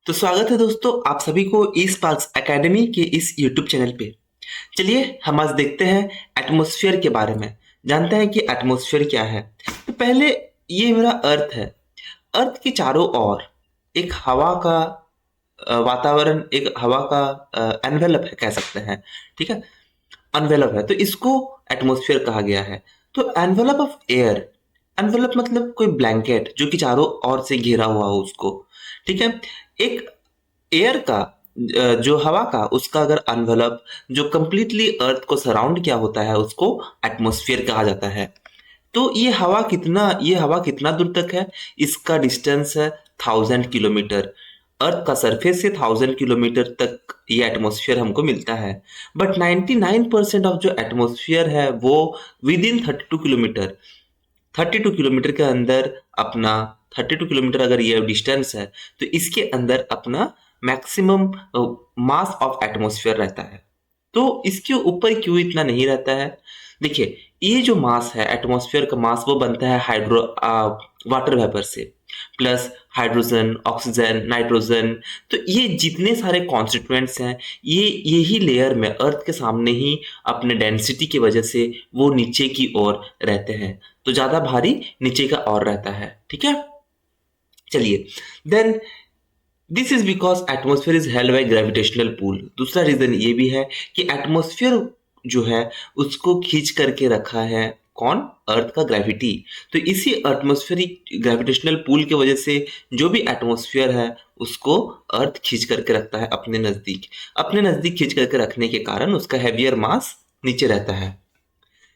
तो स्वागत है दोस्तों आप सभी को ई स्पार्क्स एकेडमी के इस यूट्यूब चैनल पे। चलिए हम आज देखते हैं एटमॉस्फेयर के बारे में, जानते हैं कि एटमॉस्फेयर क्या है। तो पहले ये मेरा अर्थ है। अर्थ के चारों ओर एक हवा का वातावरण, एक हवा का एनवेलप है कह सकते हैं। ठीक है, एनवेलप है तो इसको एटमॉस्फेयर कहा गया है। तो एनवेलप ऑफ एयर, एनवेलप मतलब कोई ब्लैंकेट जो कि चारों ओर से घिरा हुआ हो उसको। ठीक है, एक एयर का जो हवा का उसका अगर एनवलप जो कंप्लीटली अर्थ को सराउंड किया होता है उसको एटमॉस्फेयर कहा जाता है। तो ये हवा कितना दूर तक है, इसका डिस्टेंस है 1000 किलोमीटर। अर्थ का सरफेस से 1000 किलोमीटर तक ये एटमॉस्फेयर हमको मिलता है। बट 99% ऑफ जो एटमॉस्फेयर है वो विद इन 32 किलोमीटर, 32 किलोमीटर के अंदर अपना, 32 किलोमीटर अगर ये डिस्टेंस है तो इसके अंदर अपना मैक्सिमम मास ऑफ एटमॉस्फेयर रहता है। तो इसके ऊपर क्यों इतना नहीं रहता है? देखिए, ये जो मास है एटमॉस्फेयर का मास वो बनता है वाटर वेपर से, प्लस हाइड्रोजन, ऑक्सीजन, नाइट्रोजन। तो ये जितने सारे कॉन्स्टिट्यूएंट्स हैं ये यही लेयर में अर्थ के सामने ही अपने डेंसिटी की वजह से वो नीचे की ओर रहते हैं। तो ज्यादा भारी नीचे का ओर रहता है। ठीक है, चलिए then this is because atmosphere is held by gravitational pull. दूसरा रीजन ये भी है कि एटमोसफियर जो है उसको खींच करके रखा है कौन? अर्थ का ग्रेविटी। तो इसी एटमोस्फेरिक ग्रेविटेशनल पुल की वजह से जो भी एटमोसफियर है उसको अर्थ खींच करके रखता है अपने नजदीक खींच करके रखने के कारण उसका हैवियर मास नीचे रहता है।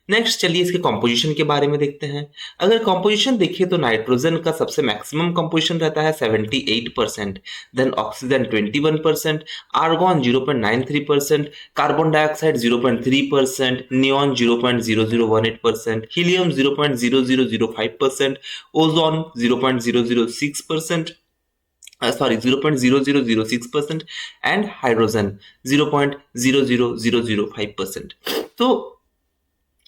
नेक्स्ट चलिए इसके कॉम्पोजिशन के बारे में देखते हैं। अगर कॉम्पोजिशन देखिए तो नाइट्रोजन का सबसे मैक्सिमम कॉम्पोजिशन रहता है 78%, then oxygen 21%, argon 0.93%, carbon dioxide 0.3%, neon 0.0018%, helium 0.0005%, ozone 0.006%, sorry 0.0006% and hydrogen 0.00005%। तो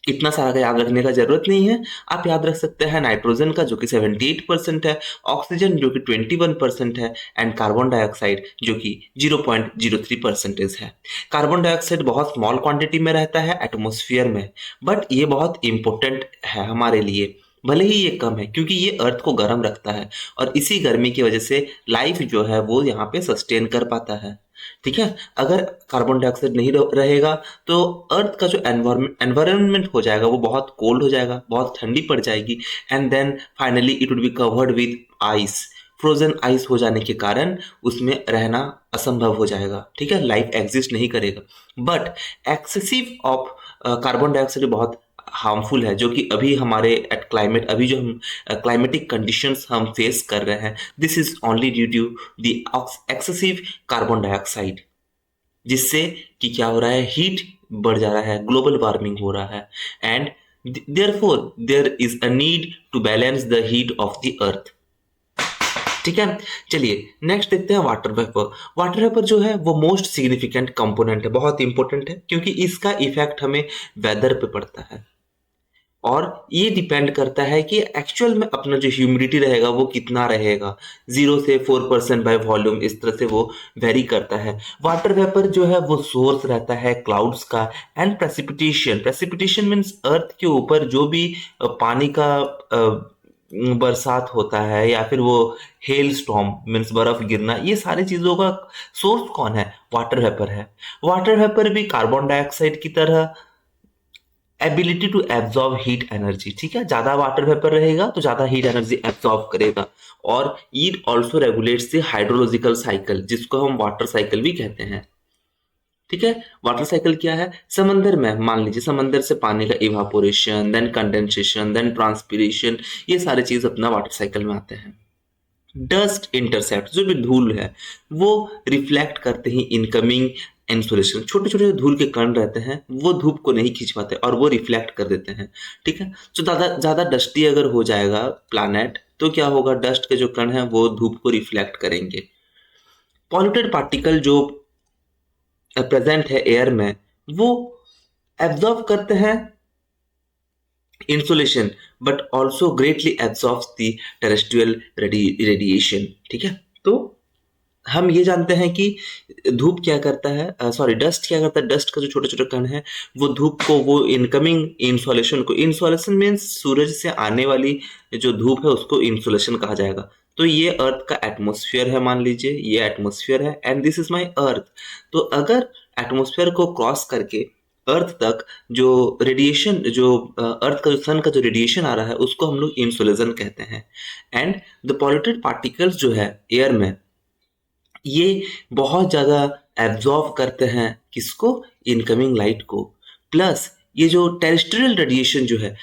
इतना सारा याद रखने का जरूरत नहीं है। आप याद रख सकते हैं नाइट्रोजन का जो कि 78% है, ऑक्सीजन जो कि 21% है एंड कार्बन डाइऑक्साइड जो कि 0.03% है। कार्बन डाइऑक्साइड बहुत स्मॉल क्वांटिटी में रहता है एटमॉस्फेयर में, बट ये बहुत इंपॉर्टेंट है हमारे लिए। भले ही ये कम है क्योंकि ये अर्थ को गर्म रखता है और इसी गर्मी की वजह से लाइफ जो है वो यहाँ पे सस्टेन कर पाता है। ठीक है, अगर कार्बन डाइऑक्साइड नहीं रहेगा तो अर्थ का जो एनवायरनमेंट हो जाएगा वो बहुत कोल्ड हो जाएगा, बहुत ठंडी पड़ जाएगी and then finally it would be covered with ice. Frozen ice हो जाने के कारण उसमें रहना असंभव हो जाएगा। ठीक है, लाइफ एग्जिस्ट नहीं करेगा। But excessive of carbon dioxide बहुत हार्मफुल है जो कि अभी हमारे एट क्लाइमेट, अभी जो हम क्लाइमेटिक कंडीशंस हम फेस कर रहे हैं, this is only due to the excessive carbon dioxide, जिससे कि क्या हो रहा है, हीट बढ़ जा रहा है, ग्लोबल वार्मिंग हो रहा है and therefore there is a need to balance the heat of the earth. ठीक है, चलिए नेक्स्ट देखते हैं वाटर वेपर। वाटर वेपर जो है वो मोस्ट सिग्निफिकेंट कंपोनेंट है, बहुत इंपॉर्टेंट है क्योंकि इसका इफेक्ट हमें वेदर पे पड़ता है और ये डिपेंड करता है कि एक्चुअल में अपना जो ह्यूमिडिटी रहेगा वो कितना रहेगा। 0 से 4% बाय वॉल्यूम, इस तरह से वो वेरी करता है। वाटर वेपर जो है वो सोर्स रहता है क्लाउड्स का and precipitation. Precipitation means earth के ऊपर जो भी पानी का बरसात होता है या फिर वो हेल स्टॉर्म मीन्स बर्फ गिरना, ये सारी चीजों का सोर्स कौन है? वाटर वेपर है। वाटर वेपर भी कार्बन डाइऑक्साइड की तरह ability to absorb heat energy. ठीक है, ज्यादा वाटर वेपर रहेगा तो ज्यादा हीट एनर्जी एब्जॉर्ब करेगा और it also regulates the hydrological cycle जिसको हम वाटर साइकिल भी कहते हैं। ठीक है, वाटर साइकिल क्या है? समंदर में मान लीजिए समंदर से पानी का evaporation, then condensation, then transpiration, ये सारे चीज अपना वाटर साइकिल में आते हैं। डस्ट इंटरसेप्ट, जो भी धूल है वो रिफ्लेक्ट करते ही इनकमिंग इंसोलेशन। छोटे छोटे धूल के कण रहते हैं वो धूप को नहीं खींच पाते और वो रिफ्लेक्ट कर देते हैं। ठीक है, तो ज्यादा ज्यादा डस्टी अगर हो जाएगा प्लानट तो क्या होगा, डस्ट के जो कण हैं वो धूप को रिफ्लेक्ट करेंगे। पॉल्यूटेड पार्टिकल जो प्रेजेंट है एयर में वो एब्जॉर्ब करते हैं insolation but also greatly absorbs the terrestrial radiation। ठीक है, तो हम ये जानते हैं कि धूप क्या करता है, सॉरी डस्ट क्या करता है, डस्ट का जो छोटे छोटे कण है वो धूप को, वो इनकमिंग इंसोलेशन को, इंसोलेशन मीन्स सूरज से आने वाली जो धूप है उसको इंसोलेशन कहा जाएगा। तो ये अर्थ का एटमॉस्फेयर है, मान लीजिए ये एटमॉस्फेयर है एंड दिस इज माय अर्थ। तो अगर एटमॉस्फेयर को क्रॉस करके अर्थ तक जो रेडिएशन, जो अर्थ का जो सन का जो रेडिएशन आ रहा है उसको हम लोग इंसोलेशन कहते हैं। एंड द पॉल्यूटेड पार्टिकल्स जो है एयर में, ये बहुत ज़्यादा एब्जॉर्व करते हैं किसको, इनकमिंग लाइट को। प्लस ये जो टेरेस्ट्रियल रेडिएशन जो है,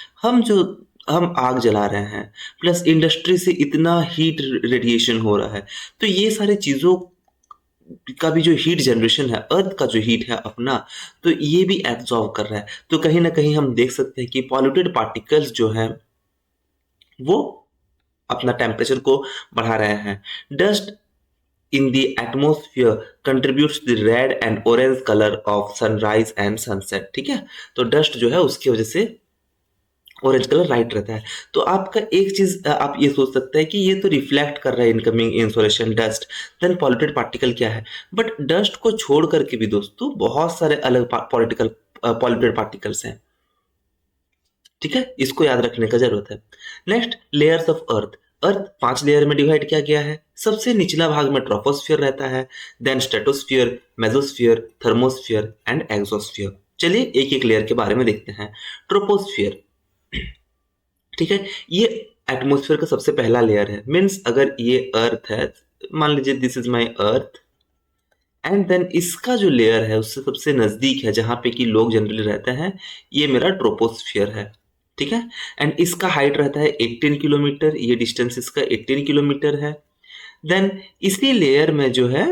हम आग जला रहे हैं, प्लस इंडस्ट्री से इतना हीट रेडिएशन हो रहा है, तो ये सारी चीज़ों का भी जो हीट जनरेशन है, अर्थ का जो हीट है अपना, तो ये भी एब्जॉर्व कर रहा है। तो कहीं ना कहीं हम देख सकते हैं कि पॉल्यूटेड पार्टिकल्स जो है वो अपना टेम्परेचर को बढ़ा रहे हैं। Dust in the atmosphere contributes the red and orange color of sunrise and sunset। ठीक है, तो डस्ट जो है उसकी वजह से ऑरेंज कलर राइट रहता है। तो आपका एक चीज आप ये सोच सकते हैं कि ये तो रिफ्लेक्ट कर रहा है incoming insolation dust, then polluted particle क्या है। बट डस्ट को छोड़ करके भी दोस्तों बहुत सारे अलग पॉल्यूटेड पार्टिकल्स हैं। ठीक है, इसको याद रखने का जरूरत है। Next, layers of earth. Earth 5 layer में डिवाइड किया गया है। सबसे निचला भाग में ट्रोपोस्फियर रहता है, then stratosphere, mesosphere, thermosphere and exosphere. चलिए एक एक लेयर के बारे में देखते हैं। ट्रोपोस्फियर, ठीक है, ये एटमोस्फियर का सबसे पहला लेयर है। मीन्स अगर ये अर्थ है, मान लीजिए this is my earth, and then इसका जो लेयर है उससे सबसे नजदीक है जहां पे कि लोग जनरली रहते हैं, ये मेरा ट्रोपोस्फियर है। ठीक है, एंड इसका हाइट रहता है 18 किलोमीटर, ये डिस्टेंस इसका 18 किलोमीटर है। देन इसी लेयर में जो है,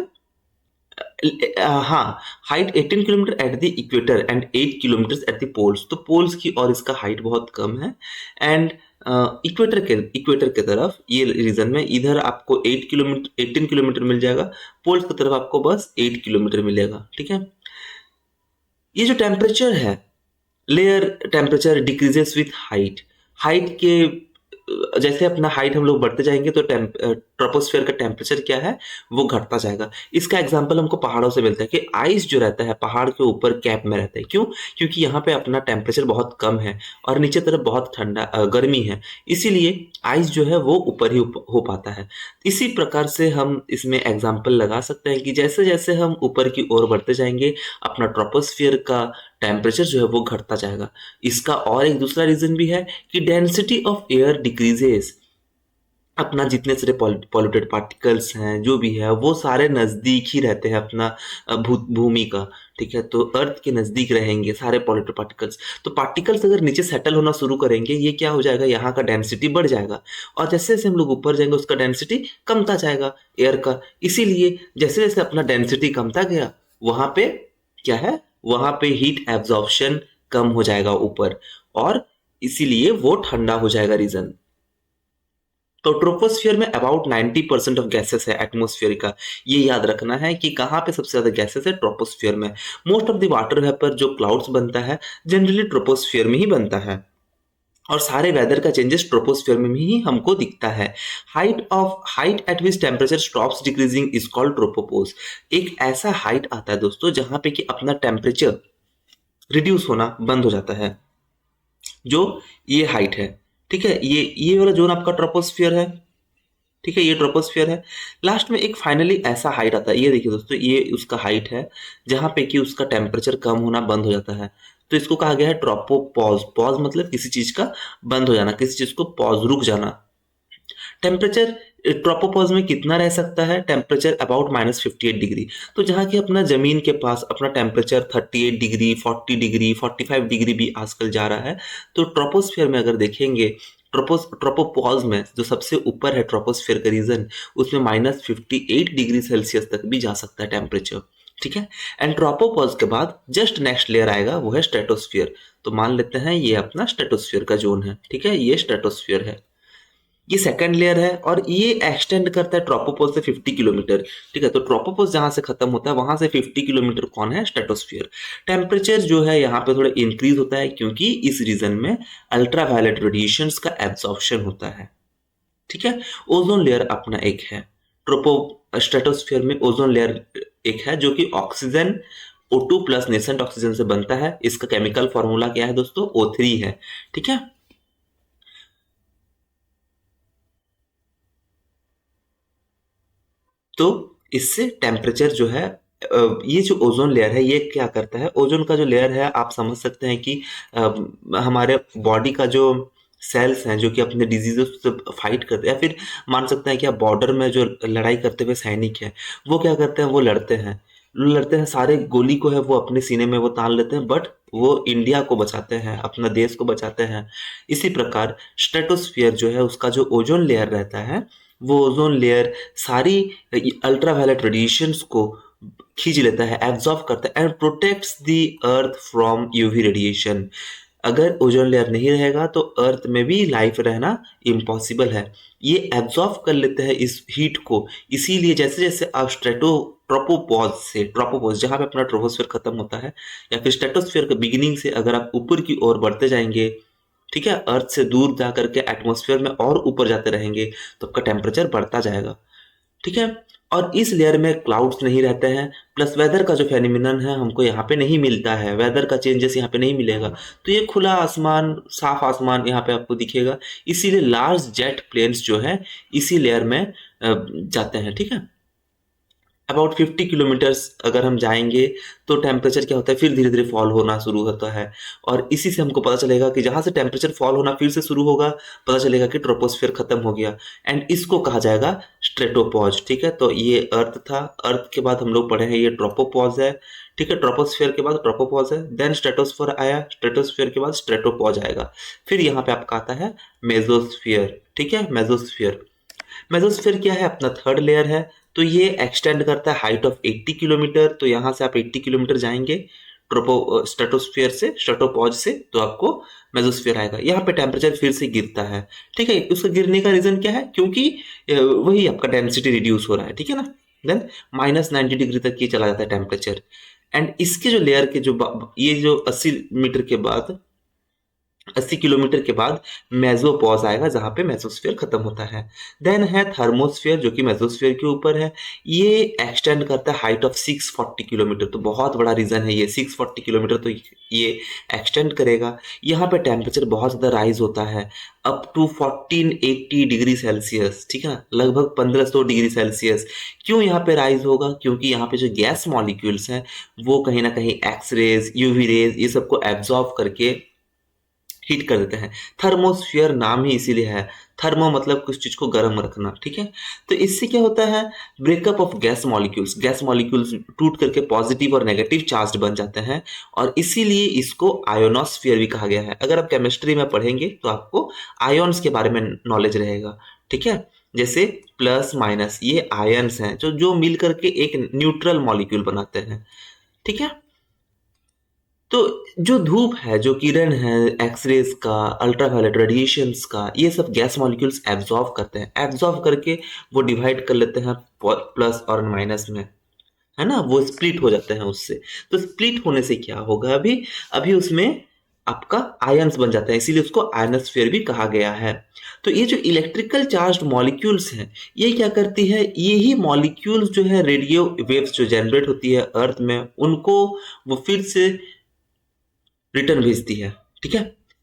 हाँ, height 18 kilometre at the equator and 8 kilometre at the poles. तो पोल्स की और इसका हाइट बहुत कम है। एंड इक्वेटर के तरफ ये रीजन में इधर आपको 18 किलोमीटर मिल जाएगा, पोल्स की तरफ आपको बस 8 किलोमीटर मिलेगा। ठीक है, ये जो टेम्परेचर है, layer temperature decreases with height. Height के जैसे अपना हाइट हम लोग बढ़ते जाएंगे तो ट्रोपोस्फियर का टेम्परेचर क्या है वो घटता जाएगा। इसका एग्जांपल हमको पहाड़ों से मिलता है कि आइस जो रहता है पहाड़ के ऊपर कैप में रहता है। क्यों? क्योंकि यहाँ पे अपना टेम्परेचर बहुत कम है और नीचे तरफ बहुत ठंडा गर्मी है, इसीलिए आइस जो है वो ऊपर ही हो पाता है। इसी प्रकार से हम इसमें एग्जाम्पल लगा सकते हैं कि जैसे जैसे हम ऊपर की ओर बढ़ते जाएंगे अपना ट्रोपोस्फियर का टेम्परेचर जो है वो घटता जाएगा। इसका और एक दूसरा रीजन भी है कि डेंसिटी ऑफ एयर डिक्रीजेस। अपना जितने सारे पॉल्यूटेड पार्टिकल्स हैं जो भी है वो सारे नज़दीक ही रहते हैं अपना भूमि का। ठीक है, तो अर्थ के नज़दीक रहेंगे सारे पॉल्यूटेड पार्टिकल्स। तो पार्टिकल्स अगर नीचे सेटल होना शुरू करेंगे, ये क्या हो जाएगा, यहाँ का डेंसिटी बढ़ जाएगा और जैसे जैसे हम लोग ऊपर जाएंगे उसका डेंसिटी कमता जाएगा एयर का। इसीलिए जैसे जैसे अपना डेंसिटी कमता गया वहाँ पे क्या है, वहाँ पे हीट एब्जॉर्प्शन कम हो जाएगा ऊपर और इसीलिए वो ठंडा हो जाएगा रीजन। तो ट्रोपोस्फियर में अबाउट 90% ऑफ गैसेस है एटमोस्फियर का। ये याद रखना है कि कहाँ पे सबसे ज्यादा गैसेस है, ट्रोपोस्फियर में। Most of the water vapour जो क्लाउड्स बनता है जनरली ट्रोपोस्फियर में ही बनता है और सारे वेदर का चेंजेस ट्रोपोस्फियर में ही हमको दिखता है। Height at which temperature stops decreasing is called tropopause. एक ऐसा हाइट आता है दोस्तों जहां पे कि अपना टेम्परेचर रिड्यूस होना बंद हो जाता है, जो ये हाइट है। ठीक है, ये वाला जोन आपका ट्रोपोस्फियर है। ठीक है, ये ट्रोपोस्फियर है। लास्ट में एक फाइनली ऐसा हाइट आता है, ये देखिए दोस्तों, ये उसका हाइट है जहां पे कि उसका टेम्परेचर कम होना बंद हो जाता है। तो इसको कहा गया है ट्रोपोपॉज। पॉज मतलब किसी चीज का बंद हो जाना, किसी चीज को पॉज, रुक जाना। टेम्परेचर ट्रोपोपॉज में कितना रह सकता है, टेम्परेचर अबाउट -58 डिग्री। तो जहाँ की अपना जमीन के पास अपना टेम्परेचर 38 डिग्री, 40 डिग्री, 45 डिग्री भी आजकल जा रहा है, तो ट्रोपोस्फियर में अगर देखेंगे, ट्रोपोपॉज में जो सबसे ऊपर है ट्रोपोस्फियर का रीजन, उसमें -58 डिग्री सेल्सियस तक भी जा सकता है टेम्परेचर। ठीक है, एंड ट्रोपोपॉज के बाद जस्ट नेक्स्ट लेयर आएगा वो है स्ट्रेटोस्फियर। तो मान लेते हैं ये अपना स्ट्रेटोस्फियर का जोन है। ठीक है, ये स्ट्रेटोस्फियर है, ये सेकंड लेयर है और ये एक्सटेंड करता है ट्रोपोपोज से 50 किलोमीटर। ठीक है, तो ट्रोपोपोज जहां से खत्म होता है वहां से 50 किलोमीटर कौन है, स्ट्रेटोस्फियर। टेम्परेचर जो है यहाँ पे थोड़ा इंक्रीज होता है क्योंकि इस रीजन में अल्ट्रावायलेट रेडिएशंस का एब्जॉर्प्शन होता है। ठीक है, ओजोन लेयर अपना एक है। स्ट्रेटोस्फीयर में ओजोन लेयर एक है जो कि oxygen O2 plus nascent oxygen से बनता है। इसका केमिकल फॉर्मूला क्या है दोस्तों? O3 है। ठीक है। तो इससे टेम्परेचर जो है ये जो ओजोन लेयर है ये क्या करता है? ओजोन का जो लेयर है आप समझ सकते हैं कि हमारे बॉडी का जो सेल्स हैं जो कि अपने डिजीजेस से फाइट करते हैं, या फिर मान सकते हैं कि आप बॉर्डर में जो लड़ाई करते हुए सैनिक हैं वो क्या करते हैं? वो लड़ते हैं, सारे गोली को है वो अपने सीने में वो तान लेते हैं, बट वो इंडिया को बचाते हैं, अपना देश को बचाते हैं। इसी प्रकार स्ट्रेटोस्फियर जो है उसका जो ओजोन लेयर रहता है वो ओजोन लेयर सारी अल्ट्रावायलेट रेडिएशंस को खींच लेता है, एब्जॉर्ब करता है and protects the earth from UV radiation. अगर ओजोन लेयर नहीं रहेगा तो अर्थ में भी लाइफ रहना इम्पॉसिबल है। ये एब्जॉर्ब कर लेते हैं इस हीट को, इसीलिए जैसे जैसे आप ट्रोपोपॉज जहां पे अपना ट्रोपोस्फीयर खत्म होता है, या फिर स्ट्रेटोस्फीयर के बिगिनिंग से अगर आप ऊपर की ओर बढ़ते जाएंगे, ठीक है, अर्थ से दूर जा करके एटमॉस्फेयर में और ऊपर जाते रहेंगे तो आपका टेम्परेचर बढ़ता जाएगा। ठीक है। और इस लेयर में क्लाउड्स नहीं रहते हैं, प्लस वेदर का जो फेनोमेनन है हमको यहाँ पे नहीं मिलता है, वेदर का चेंजेस यहाँ पे नहीं मिलेगा। तो ये खुला आसमान, साफ आसमान यहाँ पे आपको दिखेगा। इसीलिए लार्ज जेट प्लेन्स जो है इसी लेयर में जाते हैं। ठीक है। अबाउट 50 किलोमीटर्स अगर हम जाएंगे तो टेम्परेचर क्या होता है, फिर धीरे धीरे फॉल होना शुरू होता है। और इसी से हमको पता चलेगा कि जहां से टेम्परेचर फॉल होना फिर से शुरू होगा, पता चलेगा कि ट्रोपोस्फीयर खत्म हो गया, एंड इसको कहा जाएगा स्ट्रेटोपॉज। ठीक है। तो ये अर्थ था, अर्थ के बाद हम लोग पढ़े हैं ये ट्रोपोपॉज है। ठीक है। ट्रोपोस्फीयर के बाद ट्रोपोपॉज है, देन स्ट्रेटोस्फीयर आया, स्ट्रेटोस्फीयर के बाद स्ट्रेटोपॉज आएगा, फिर यहाँ पे आपका आता है मेसोस्फीयर। ठीक है। मेसोस्फीयर, मेसोस्फीयर क्या है? अपना थर्ड लेयर है। तो ये एक्सटेंड करता है हाइट ऑफ 80 किलोमीटर। तो यहाँ से आप 80 किलोमीटर जाएंगे ट्रोपो स्ट्रेटोस्फीयर से, स्ट्रेटोपॉज से, तो आपको मेसोस्फीयर आएगा। यहाँ पे टेम्परेचर फिर से गिरता है। ठीक है। उसका गिरने का रीजन क्या है? क्योंकि वही आपका डेंसिटी रिड्यूस हो रहा है। ठीक है ना। देन -90 डिग्री तक ये चला जाता है टेम्परेचर। एंड इसके जो लेयर के जो ये जो 80 मीटर के बाद, 80 किलोमीटर के बाद मेसोपॉज आएगा जहां पे मेसोस्फीयर खत्म होता है। देन है थर्मोस्फीयर जो कि मेसोस्फीयर के ऊपर है। ये एक्सटेंड करता है हाइट ऑफ 640 किलोमीटर। तो बहुत बड़ा रीजन है ये, 640 किलोमीटर तो ये एक्सटेंड करेगा। यहाँ पे टेम्परेचर बहुत ज़्यादा राइज होता है, अप टू 1480 डिग्री सेल्सियस। ठीक है ना, लगभग 1500 डिग्री सेल्सियस। क्यों यहाँ पे राइज होगा? क्योंकि यहाँ पे जो गैस मॉलिक्यूल्स हैं वो कहीं ना कहीं एक्स रेज, यूवी रेज, ये सबको एब्जॉर्ब करके हीट कर देते हैं। थर्मोस्फियर नाम ही इसीलिए है, थर्मो मतलब कुछ चीज को गर्म रखना। ठीक है। तो इससे क्या होता है? ब्रेकअप ऑफ गैस मॉलिक्यूल्स टूट करके पॉजिटिव और नेगेटिव चार्ज बन जाते हैं, और इसीलिए इसको आयोनोस्फियर भी कहा गया है। अगर आप केमिस्ट्री में पढ़ेंगे तो आपको आयोन्स के बारे में नॉलेज रहेगा। ठीक है। जैसे प्लस माइनस ये आयन्स हैं जो जो मिल करके एक न्यूट्रल मॉलिक्यूल बनाते हैं। ठीक है। तो जो धूप है, जो किरण है, एक्सरेज का, अल्ट्रावायलेट रेडिएशंस का, ये सब गैस मॉलिक्यूल्स एब्जॉर्ब करते हैं। एब्जॉर्ब करके वो डिवाइड कर लेते हैं प्लस और माइनस में, है ना, वो स्प्लिट हो जाते हैं उससे। तो स्प्लिट होने से क्या होगा? अभी अभी उसमें आपका आयन्स बन जाता है, इसीलिए उसको आयनोस्फीयर भी कहा गया है। तो ये जो इलेक्ट्रिकल चार्ज्ड मॉलिक्यूल्स हैं ये क्या करती है? ये ही मॉलिक्यूल्स जो है रेडियो वेव्स जो जनरेट होती है अर्थ में, उनको वो फिर से रिटर्न भेजती है। ठीक है।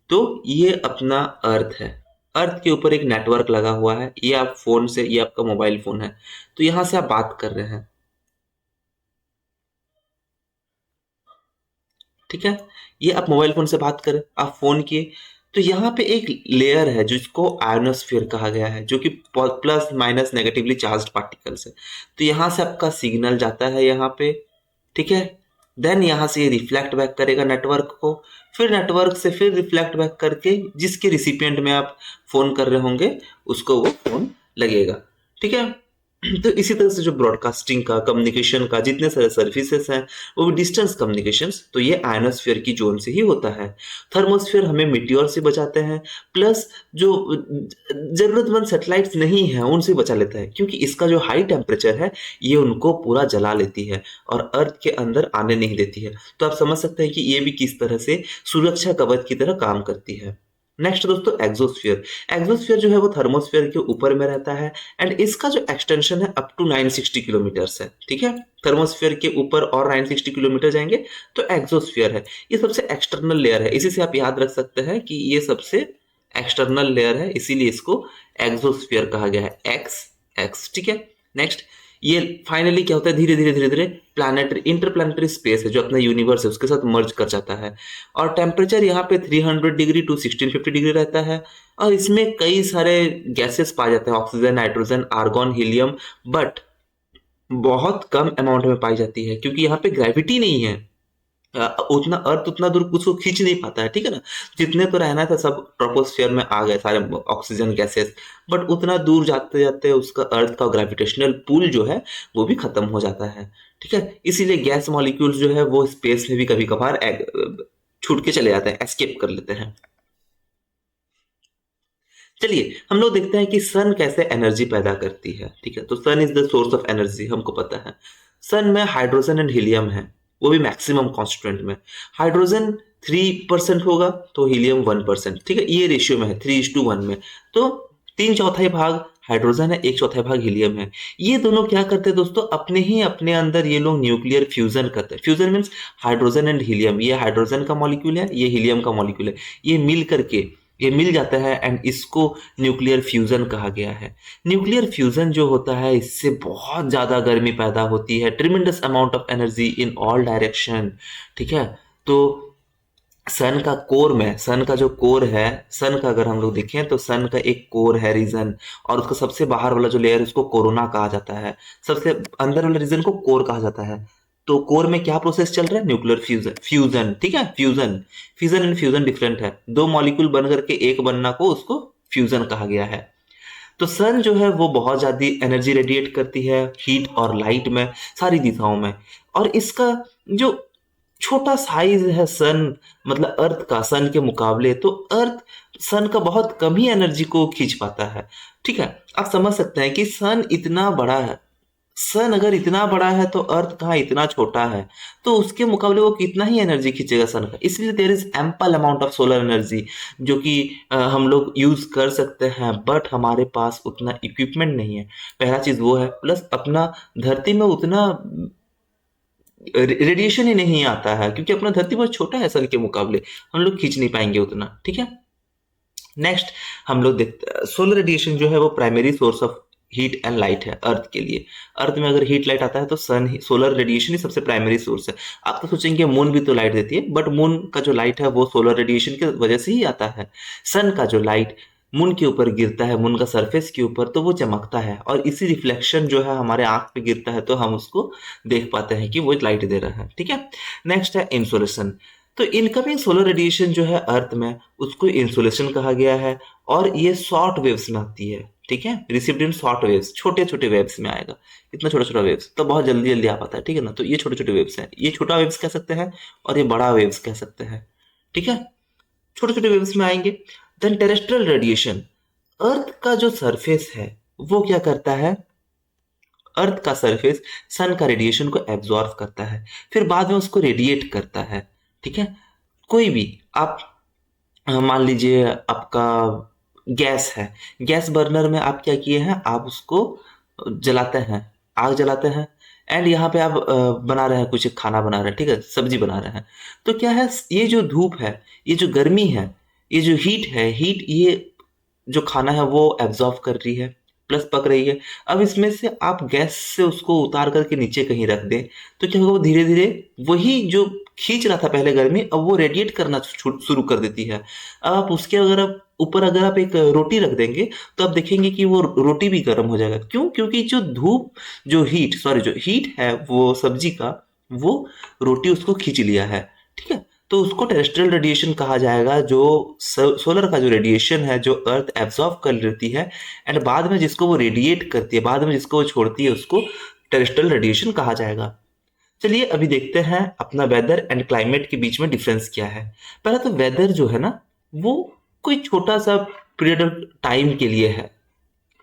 तो ये अपना अर्थ है, अर्थ के ऊपर एक नेटवर्क लगा हुआ है। ये आप फोन से, ये आपका मोबाइल फोन है, तो यहां से आप बात कर रहे हैं। ठीक है। ये आप मोबाइल फोन से बात करें, आप फोन किए, तो यहाँ पे एक लेयर है जिसको आयोनोस्फीयर कहा गया है, जो कि plus minus negatively charged particles है। तो यहाँ से आपका सिग्नल जाता है यहाँ पे। ठीक है। देन यहाँ से ये रिफ्लेक्ट बैक करेगा नेटवर्क को, फिर नेटवर्क से फिर रिफ्लेक्ट बैक करके जिसके रिसिपिएंट में आप फोन कर रहे होंगे उसको वो फोन लगेगा। ठीक है। तो इसी तरह से जो ब्रॉडकास्टिंग का, कम्युनिकेशन का जितने सारे सर्विसेज हैं वो भी डिस्टेंस कम्युनिकेशंस, तो ये आयनोस्फीयर की जोन से ही होता है। थर्मोस्फीयर हमें मिट्योर से बचाते हैं, प्लस जो जरूरतमंद सैटेलाइट्स नहीं है उनसे बचा लेता है, क्योंकि इसका जो हाई टेम्परेचर है ये उनको पूरा जला लेती है और अर्थ के अंदर आने नहीं देती है। तो आप समझ सकते हैं कि ये भी किस तरह से सुरक्षा कवच की तरह काम करती है। नेक्स्ट दोस्तों एग्जोस्फीयर। एग्जोस्फीयर जो है वो थर्मोस्फीयर के ऊपर में रहता है एंड इसका जो एक्सटेंशन है अप टू 960 किलोमीटर्स है। ठीक है, थर्मोस्फीयर के ऊपर और 960 किलोमीटर जाएंगे तो एग्जोस्फीयर है। ये सबसे एक्सटर्नल लेयर है, इसी से आप याद रख सकते हैं कि ये सबसे एक्सटर्नल लेयर है, इसीलिए इसको एग्जोस्फीयर कहा गया है, एक्स एक्स। ठीक है, नेक्स्ट ये फाइनली क्या होता है, धीरे धीरे धीरे धीरे प्लैनेटरी इंटरप्लैनेटरी स्पेस है जो अपना यूनिवर्स है उसके साथ मर्ज कर जाता है। और टेम्परेचर यहाँ पे 300 डिग्री टू 1650 डिग्री रहता है और इसमें कई सारे गैसेस पाए जाते हैं, oxygen, nitrogen, argon, helium, but बहुत कम अमाउंट में पाई जाती है क्योंकि यहाँ पे ग्रेविटी नहीं है। उतना अर्थ उतना दूर उसको खींच नहीं पाता है। ठीक है ना, जितने तो रहना था सब ट्रोपोस्फियर में आ गए सारे ऑक्सीजन गैसेस, बट उतना दूर जाते जाते उसका अर्थ का ग्रेविटेशनल पुल जो है वो भी खत्म हो जाता है। ठीक है, इसीलिए गैस मॉलिक्यूल्स जो है वो स्पेस में भी कभी कभार छूट के चले जाते हैं, एस्केप कर लेते हैं। चलिए हम लोग देखते हैं कि सन कैसे एनर्जी पैदा करती है। ठीक है, तो sun is the source of energy, हमको पता है। सन में हाइड्रोजन एंड हीलियम है, वो भी मैक्सिमम कॉन्स्टेंट में। हाइड्रोजन 3% होगा तो हीलियम 1%। ठीक है, ये रेशियो में है 3:1 में। तो 3/4 भाग हाइड्रोजन है, 1/4 भाग हीलियम है। ये दोनों क्या करते हैं दोस्तों, अपने ही अपने अंदर ये लोग न्यूक्लियर फ्यूजन करते हैं। Fusion means hydrogen and helium, ये हाइड्रोजन का मॉलिक्यूल है, ये हीलियम का मॉलिक्यूल है, ये मिल करके ये मिल जाता है एंड इसको न्यूक्लियर फ्यूजन कहा गया है। न्यूक्लियर फ्यूजन जो होता है इससे बहुत ज्यादा गर्मी पैदा होती है, tremendous amount of energy in all direction. ठीक है, तो सन का कोर में, सन का जो कोर है, सन का अगर हम लोग देखें तो सन का एक कोर है रीजन, और उसका सबसे बाहर वाला जो लेयर है उसको कोरोना कहा जाता है, सबसे अंदर वाले रीजन को कोर कहा जाता है। तो कोर में क्या प्रोसेस चल रहा है, न्यूक्लियर फ्यूजन फ्यूजन। ठीक है, fusion fusion and fusion different है, दो मॉलिक्यूल बन करके एक बनना को उसको फ्यूजन कहा गया है। तो सन जो है वो बहुत ज्यादा एनर्जी रेडिएट करती है, हीट और लाइट में, सारी दिशाओं में। और इसका जो छोटा साइज है सन, मतलब अर्थ का सन के मुकाबले, तो अर्थ सन का बहुत कम ही एनर्जी को खींच पाता है। ठीक है, आप समझ सकते हैं कि सन इतना बड़ा है, सन अगर इतना बड़ा है तो अर्थ कहाँ इतना छोटा है, तो उसके मुकाबले वो कितना ही एनर्जी खींचेगा सन का। इसलिए there is ample amount of solar energy जो कि हम लोग यूज कर सकते हैं, बट हमारे पास उतना इक्विपमेंट नहीं है। पहला चीज वो है, प्लस अपना धरती में उतना रेडिएशन ही नहीं आता है क्योंकि अपना धरती बहुत छोटा है सन के मुकाबले, हम लोग खींच नहीं पाएंगे उतना। ठीक है, नेक्स्ट हम लोग देखते हैं सोलर रेडिएशन जो है वो primary source of heat and light है अर्थ के लिए। अर्थ में अगर हीट लाइट आता है तो सन ही, सोलर रेडिएशन ही सबसे प्राइमरी सोर्स है। आप तो सोचेंगे मून भी तो लाइट देती है, बट मून का जो लाइट है वो सोलर रेडिएशन की वजह से ही आता है। सन का जो लाइट मून के ऊपर गिरता है, मून का सरफेस के ऊपर, तो वो चमकता है और इसी रिफ्लेक्शन जो है हमारे आंख पे गिरता है तो हम उसको देख पाते हैं कि वो लाइट दे रहा है। ठीक है, नेक्स्ट है इंसोलेशन। तो इनकमिंग सोलर रेडिएशन जो है अर्थ में उसको इंसोलेशन कहा गया है और ये शॉर्ट वेव्स में आती है। ठीक है, रिसीव्ड इन शॉर्ट वेव्स, छोटे छोटे वेव्स में आएगा। इतना छोटा छोटा वेव्स तो बहुत जल्दी जल्दी आ पाता है। ठीक है ना, तो ये छोटे छोटे वेव्स हैं, ये छोटा वेव्स कह सकते हैं और ये बड़ा वेव्स कह सकते हैं। ठीक है, छोटे छोटे वेव्स में आएंगे। देन टेरेस्ट्रियल रेडिएशन, अर्थ का जो सरफेस है वो क्या करता है, अर्थ का सरफेस सन का रेडिएशन को एब्जॉर्व करता है, फिर बाद में उसको रेडिएट करता है। ठीक है, कोई भी आप मान लीजिए आपका गैस है, गैस बर्नर में आप क्या किए हैं, आप उसको जलाते हैं, आग जलाते हैं एंड यहाँ पे आप बना रहे हैं, कुछ खाना बना रहे हैं, ठीक है, सब्जी बना रहे हैं। तो क्या है, ये जो धूप है, ये जो गर्मी है, ये जो हीट है, हीट ये जो खाना है वो एब्जॉर्ब कर रही है, प्लस पक रही है। अब इसमें से आप गैस से उसको उतार करके नीचे कहीं रख दें तो क्या होगा, वो धीरे धीरे वही जो खींच रहा था पहले गर्मी, अब वो रेडिएट करना शुरू कर देती है। अब आप उसके अगर आप ऊपर अगर आप एक रोटी रख देंगे तो आप देखेंगे कि वो रोटी भी गर्म हो जाएगा। क्यों, क्योंकि जो धूप, जो हीट है वो सब्जी का, वो रोटी उसको खींच लिया है। ठीक है, तो उसको टेरेस्ट्रियल रेडिएशन कहा जाएगा, जो सोलर का जो रेडिएशन है जो अर्थ एब्जॉर्ब कर लेती है एंड बाद में जिसको वो रेडिएट करती है, बाद में जिसको वो छोड़ती है, उसको टेरेस्ट्रियल रेडिएशन कहा जाएगा। चलिए अभी देखते हैं अपना वेदर एंड क्लाइमेट के बीच में डिफरेंस क्या है। पहला तो वेदर जो है ना वो कोई छोटा सा पीरियड ऑफ टाइम के लिए है,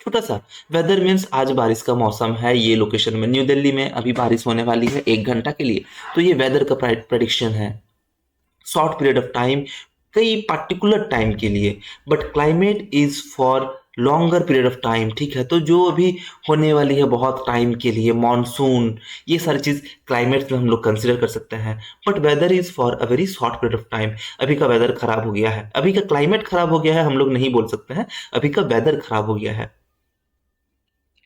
छोटा सा। वेदर मीन्स आज बारिश का मौसम है, ये लोकेशन में न्यू दिल्ली में अभी बारिश होने वाली है 1 घंटा के लिए, तो ये वेदर का प्रेडिक्शन है, शॉर्ट पीरियड ऑफ टाइम, कई पार्टिकुलर टाइम के लिए, but climate is for longer period of time, ठीक है। तो जो अभी होने वाली है बहुत टाइम के लिए, मानसून, ये सारी चीज क्लाइमेट में हम लोग कंसिडर कर सकते हैं। But weather is for a very short period of time. अभी का वेदर खराब हो गया है, अभी का क्लाइमेट खराब हो गया है, हम लोग नहीं बोल सकते हैं अभी का वेदर खराब हो गया है,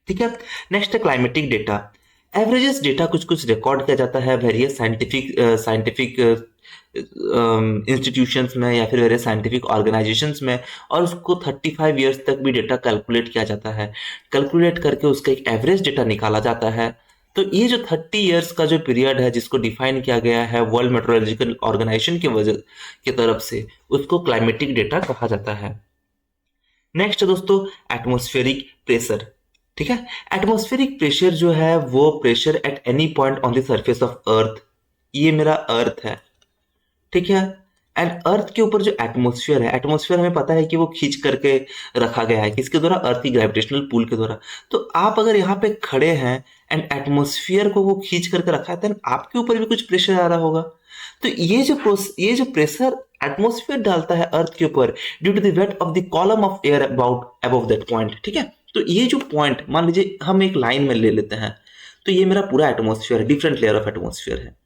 ठीक है। नेक्स्ट है क्लाइमेटिक डेटा। एवरेजेस डेटा कुछ कुछ रिकॉर्ड किया जाता है वेरियस साइंटिफिक इंस्टीट्यूशंस में या फिर वेरियस साइंटिफिक ऑर्गेनाइजेशंस में, और उसको 35 ईयर्स तक भी डेटा कैलकुलेट किया जाता है। कैलकुलेट करके उसका एक एवरेज डेटा निकाला जाता है। तो ये जो 30 ईयर्स का जो पीरियड है जिसको डिफाइन किया गया है वर्ल्ड मेट्रोलॉजिकल ऑर्गेनाइजेशन की वजह की तरफ से, उसको क्लाइमेटिक डेटा कहा जाता है। नेक्स्ट दोस्तों, एटमॉस्फेरिक प्रेशर, ठीक है। एटमॉस्फेरिक प्रेशर जो है वो pressure at any point on the surface of earth, ये मेरा अर्थ है, ठीक है। एंड अर्थ के ऊपर जो एटमॉस्फेयर है, एटमॉस्फेयर हमें पता है कि वो खींच करके रखा गया है किसके द्वारा, अर्थ की ग्रेविटेशनल पुल के द्वारा। तो आप अगर यहाँ पे खड़े हैं एंड एटमॉस्फेयर को वो खींच करके रखा है, तो आपके ऊपर भी कुछ प्रेशर आ रहा होगा। तो ये जो प्रेशर एटमॉस्फेयर डालता है अर्थ के ऊपर due to the weight of the column of air about above that point, ठीक है। तो ये जो पॉइंट मान लीजिए हम एक लाइन में ले लेते हैं, तो ये मेरा पूरा एटमॉस्फेयर है, डिफरेंट लेयर ऑफ एटमॉस्फेयर है,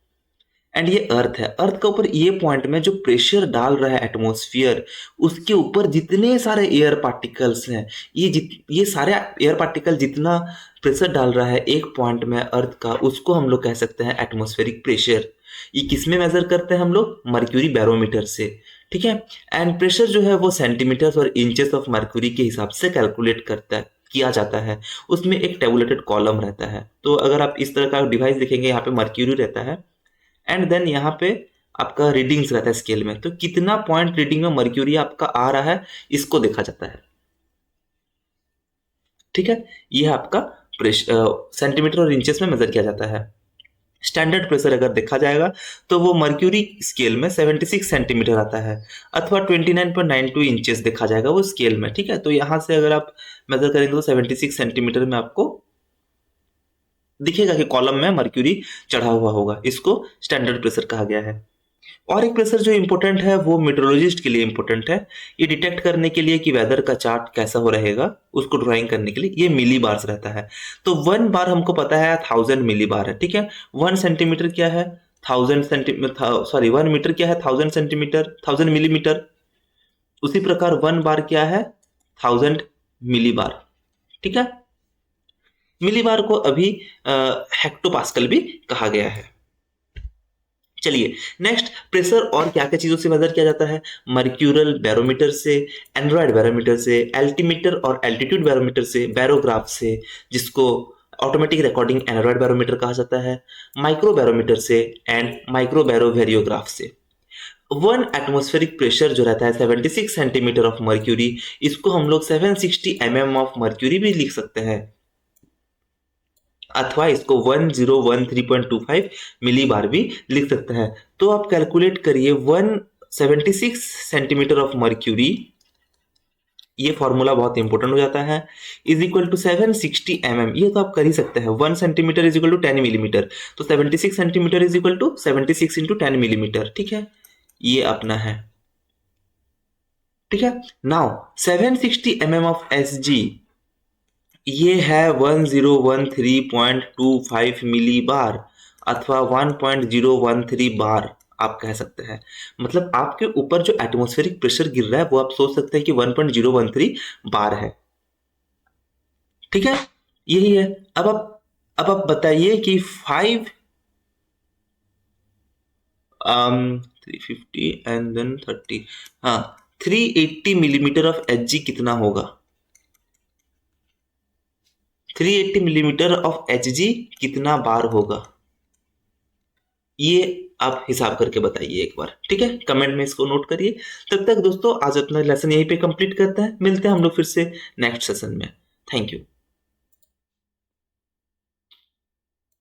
एंड ये अर्थ है। अर्थ के ऊपर ये पॉइंट में जो प्रेशर डाल रहा है एटमॉस्फेयर, उसके ऊपर जितने सारे एयर पार्टिकल्स हैं, ये सारे एयर पार्टिकल जितना प्रेशर डाल रहा है एक पॉइंट में अर्थ का, उसको हम लोग कह सकते हैं एटमॉस्फेरिक प्रेशर। ये किस में मेजर करते हैं हम लोग, मर्क्यूरी बैरोमीटर से, ठीक है। एंड प्रेशर जो है वो सेंटीमीटर्स और इंचेस ऑफ मर्क्यूरी के हिसाब से कैलकुलेट किया जाता है। उसमें एक टेबुलेटेड कॉलम रहता है। तो अगर आप इस तरह का डिवाइस देखेंगे, यहाँ पे मर्क्यूरी रहता है एंड देन यहाँ पे आपका रीडिंग्स रहता है स्केल में। तो कितना पॉइंट रीडिंग में मर्क्यूरी आपका आ रहा है, इसको देखा जाता है, ठीक है। यह आपका प्रेशर सेंटीमीटर और इंचेस में मेजर किया जाता है। स्टैंडर्ड प्रेशर अगर देखा जाएगा तो वो मर्क्यूरी स्केल में 76 सेंटीमीटर आता है, अथवा 29.92 इंचेस देखा जाएगा वो स्केल में, ठीक है। तो यहां से अगर आप मेजर करेंगे तो 76 सेंटीमीटर में आपको दिखेगा कि कॉलम में मर्क्यूरी चढ़ा हुआ होगा। इसको स्टैंडर्ड प्रेशर कहा गया है। और एक प्रेशर जो इंपॉर्टेंट है वो मेट्रोलॉजिस्ट के लिए इंपॉर्टेंट है। ये डिटेक्ट करने के लिए कि वेदर का चार्ट कैसा हो रहेगा, उसको ड्राइंग करने के लिए ये मिली बार्स रहता है। तो 1 बार हमको पता है 1000 मिली बार है, ठीक है। 1 सेंटीमीटर क्या है, 1000 सेंटीमीटर, सॉरी 1 मीटर क्या है, 1000 सेंटीमीटर, 1000 मिलीमीटर। उसी प्रकार 1 बार क्या है, 1000 मिली बार, ठीक है। मिली बार को अभी हेक्टोपास्कल भी कहा गया है। चलिए नेक्स्ट, प्रेशर और क्या क्या चीजों से मेजर किया जाता है, मर्क्यूरल बैरोमीटर से, एंड्रॉयड बैरोमीटर से, एल्टीमीटर और एल्टीट्यूड बैरोमीटर से, बैरोग्राफ से जिसको ऑटोमेटिक रिकॉर्डिंग एंड्रॉयड बैरोमीटर कहा जाता है, माइक्रो बैरोमीटर से एंड माइक्रो बैरोवेरियोग्राफ से। 1 एटमॉस्फेरिक प्रेशर जो रहता है 76 सेंटीमीटर ऑफ मर्क्यूरी, इसको हम लोग 760 mm ऑफ मर्क्यूरी भी लिख सकते हैं, अथवा इसको 1013.25 मिली बार भी लिख सकते हैं। तो आप कैलकुलेट करिए 176 सेंटीमीटर ऑफ मर्क्यूरी, ये फॉर्मूला बहुत इंपॉर्टेंट हो जाता है, इज इक्वल टू 760 mm। ये तो आप कर ही सकते हैं, 1 centimetre is equal to 10 millimetre, तो 76 centimetre is equal to 76 into 10 millimetre, ठीक है। ये अपना है, ठीक है। Now 760 mm of S G, ये है 1013.25 मिली बार अथवा 1.013 बार आप कह सकते हैं। मतलब आपके ऊपर जो एटमॉस्फेरिक प्रेशर गिर रहा है वो आप सोच सकते हैं कि 1.013 बार है, ठीक है। यही है। अब आप बताइए कि 350 एंड देन 30, हाँ 380 मिलीमीटर ऑफ एच जी कितना होगा, 380 मिलीमीटर ऑफ एच जी कितना बार होगा, ये आप हिसाब करके बताइए एक बार, ठीक है। कमेंट में इसको नोट करिए। तब तक दोस्तों आज अपना लेसन यहीं पे कंप्लीट करते हैं, मिलते हैं हम लोग फिर से नेक्स्ट सेशन में। Thank you.